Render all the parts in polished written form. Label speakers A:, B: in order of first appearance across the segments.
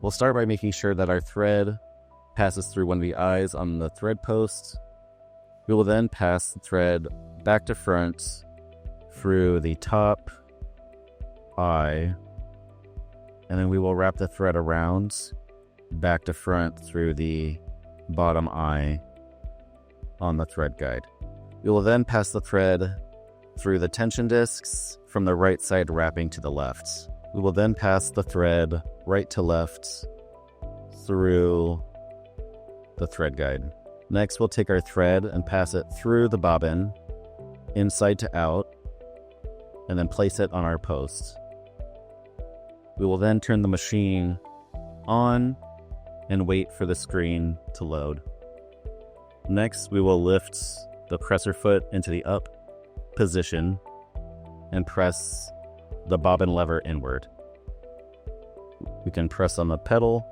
A: We'll start by making sure that our thread passes through one of the eyes on the thread post. We will then pass the thread back to front through the top eye, and then we will wrap the thread around back to front through the bottom eye on the thread guide. We will then pass the thread through the tension discs from the right side wrapping to the left. We will then pass the thread right to left through the thread guide. Next, we'll take our thread and pass it through the bobbin, inside to out, and then place it on our post. We will then turn the machine on and wait for the screen to load. Next, we will lift the presser foot into the up position and press the bobbin lever inward. We can press on the pedal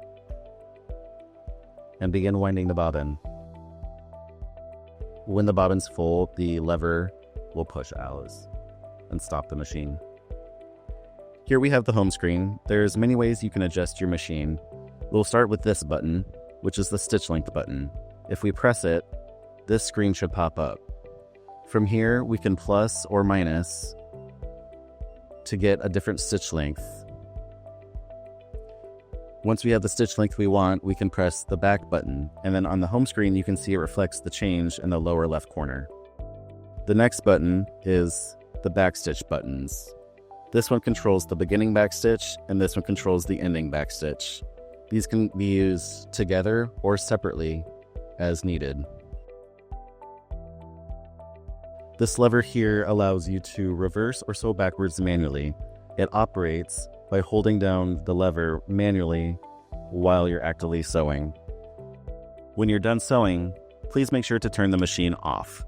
A: and begin winding the bobbin. When the bobbin's full, the lever will push out and stop the machine. Here we have the home screen. There's many ways you can adjust your machine. We'll start with this button, which is the stitch length button. If we press it, this screen should pop up. From here, we can plus or minus to get a different stitch length. Once we have the stitch length we want, we can press the back button, and then on the home screen you can see it reflects the change in the lower left corner. The next button is the backstitch buttons. This one controls the beginning backstitch, and this one controls the ending backstitch. These can be used together or separately as needed. This lever here allows you to reverse or sew backwards manually. It operates by holding down the lever manually while you're actively sewing. When you're done sewing, please make sure to turn the machine off.